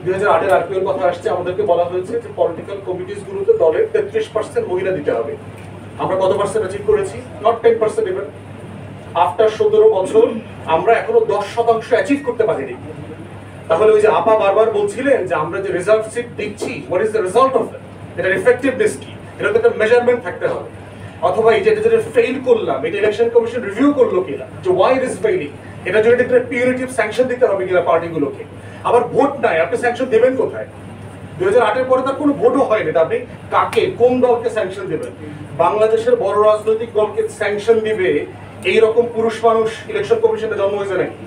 2008-এর আরপিওর কথা আসছে, আমাদেরকে বলা হয়েছে যে পলিটিক্যাল কমিটিস গুলোতে দলের 33% মহিলা দিতে হবে। আমরা কত পার্সেন্ট অ্যাচিভ করেছি? Not 10% even. আফটার 17 বছর আমরা এখনো 10% অ্যাচিভ করতে পারিনি। তাহলে ওই যে আপা বারবার বলছিলেন যে আমরা যে রিজার্ভ সিট দিচ্ছি, what is the result of that, এটার এফেক্টিভনেস কি, এটা তো একটা মেজারমেন্ট থাকতে হবে। অথবা এই যেটা ফেইল করলাম, এটা ইলেকশন কমিশন রিভিউ করলো কিনা, যে ওয়াই ইট ইজ ফেইলিং, এটা যদি একটা পিউরিটিভ স্যাংশন দিতে হবে কিনা পার্টিগুলোকে। আবার ভোট নাই, আপনি স্যাংশন দেবেন কোথায়? 2008-এর পরে তার কোনো ভোটও হয়নি, আপনি কাকে, কোন দলকে স্যাংশন দেবেন? বাংলাদেশের বড় রাজনৈতিক দলকে স্যাংশন দিবে এইরকম পুরুষ মানুষ ইলেকশন কমিশনে জন্ম হয়েছে নাকি?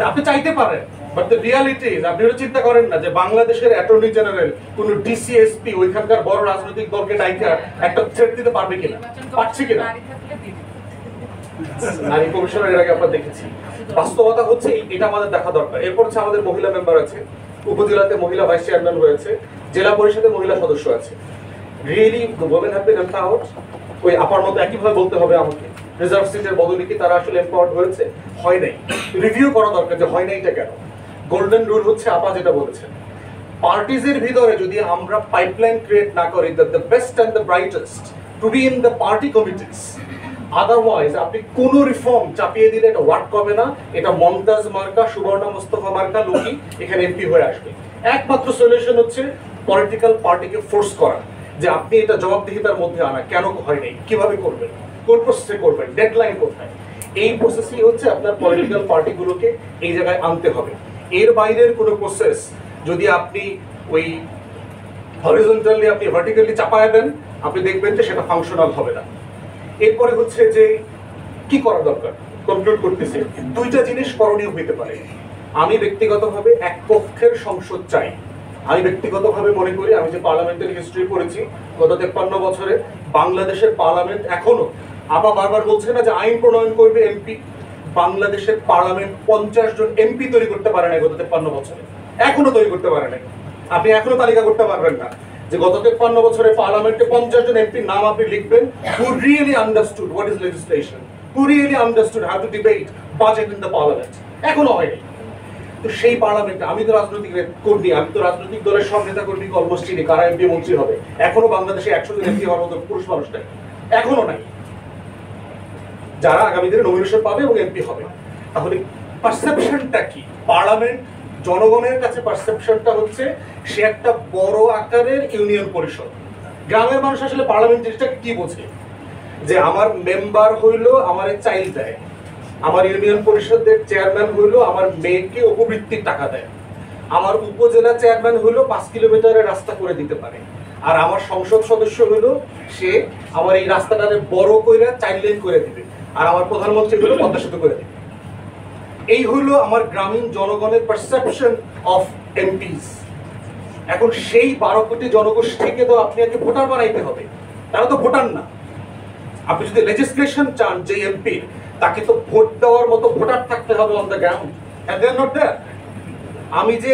আপনি চাইতে পারেন, বাট দ্য রিয়ালিটি ইজ, আপনি চিন্তা করেন না যে বাংলাদেশের অ্যাটর্নি জেনারেল কোন ডিসিএসপি ওইখানকার বড় রাজনৈতিক দলকে ডাইকা একটা থ্রেট দিতে পারবে কিনা, পারছে কিনা? নারী কমিশনের এর আগে আমরা দেখেছি। বাস্তবতা হচ্ছে এটা আমাদের দেখা দরকার। এরপর হচ্ছে আমাদের মহিলা মেম্বার আছে, উপজেলাতে মহিলা ভাইস চেয়ারম্যান রয়েছে, জেলা পরিষদে মহিলা সদস্য আছে। Really the women have been empowered? ওই আপার মতো একইভাবে বলতে হবে আমাকে রিজার্ভ সিটের বদলে কি তারা আসলে এম্পাওয়ার্ড হয়েছে? হয় নাই। রিভিউ করা দরকার যে হয় নাই এটা কেন। গোল্ডেন রুল হচ্ছে আপা যেটা বলেছেন, পার্টিজের ভিতরে যদি আমরা পাইপলাইন ক্রিয়েট না করি the best and the brightest to be in the party committees, otherwise আপনি কোন রিফর্ম চাপিয়ে দিলে এটা ওয়ার্ক হবে না। এটা মমতাজ মার্কা, সুবর্ণা মুস্তফা মার্কা লোকই এখানে এমপি হয়ে আসবে। একমাত্র সলিউশন হচ্ছে পলিটিক্যাল পার্টিকে ফোর্স করা, যে আপনি এটা জবাবদিহিতার মধ্যে আনা, কেন হয় নাই, কিভাবে করবেন, কোন প্রসেসে করবেন, ডেডলাইন কোথায়। এই প্রসেসই হচ্ছে আপনার পলিটিক্যাল পার্টিগুলোকে এই জায়গায় আনতে হবে। এর বাইরের কোনো প্রসেস যদি আপনি ওই হরিজন্টালি আপনি ভার্টিক্যালি চাপায় দেন, আপনি দেখবেন যে সেটা ফাংশনাল হবে না। এরপরে হচ্ছে যে কি করা দরকার, কনক্লুড করতেছি, দুইটা জিনিস করণীয় হইতে পারে। আমি ব্যক্তিগতভাবে এক পক্ষের সংসদ চাই। আমি ব্যক্তিগতভাবে মনে করি, আমি যে পার্লামেন্টারি হিস্ট্রি পড়েছি গত 53 বছরে, বাংলাদেশের পার্লামেন্ট এখনো, আপা বারবার বলছে না যে আইন প্রণয়ন করবে এমপি, বাংলাদেশের পার্লামেন্ট 50 জন এমপি তৈরি করতে পারে না গত 53 বছরে, এখনো তৈরি করতে পারে না। আপনি এখনো তালিকা করতে পারবেন না যে গত 53 বছরে পার্লামেন্টে 50 জন এমপির নাম আপনি লিখবেন who really understood what is legislation, who really understood how to debate budget in the parliament, এখনো হয়নি। তো সেই পার্লামেন্টে আমি তো রাজনৈতিক কর্মী, আমি তো রাজনৈতিক দলের সব নেতা কর্মীকে অলমোস্ট চিনি, কারা এমপি মন্ত্রী হবে। এখনো বাংলাদেশে 100 জন এমপি হওয়ার মতো পুরুষ মানুষ নাই, এখনো নাই, যারা আগামী দিনে নমিনেশন পাবে এবং এমপি হবে। তাহলে পারসেপশনটা কি? পার্লামেন্ট জনগণের কাছে পারসেপশনটা হচ্ছে সে একটা বড় আকারের ইউনিয়ন পরিষদ। গ্রামের মানুষ আসলে পার্লামেন্ট জিনিসটাকে কি বোঝে? যে আমার মেম্বার হইলো আমার চাইল্ড দেয়, আমার ইউনিয়ন পরিষদের চেয়ারম্যান হইলো আমার মেয়েকে অপবৃত্তির টাকা দেয়, আমার উপজেলা চেয়ারম্যান হইলো 5 কিলোমিটারের রাস্তা করে দিতে পারে, আর আমার সংসদ সদস্য হইলো সে আমার এই রাস্তাটাকে বড় করে 4 লেন করে দিবে, আর আমার প্রধানমন্ত্রী হইলো পদ্মা সেতু করে দিবে। এই হইলো আমার গ্রামীণ জনগণের পারসেপশন অফ এমপিস। এখন সেই 12 কোটি জনগোষ্ঠীকে তো আপনি আগে ভোটার বানাইতে হবে, তারা তো ভোটার না। আপনি যদি লেজিসলেশন চান যে এমপি, তাকে তো ভোট দেওয়ার মতো ভোটার থাকতে হবে on the ground, and they are not there. আমি যে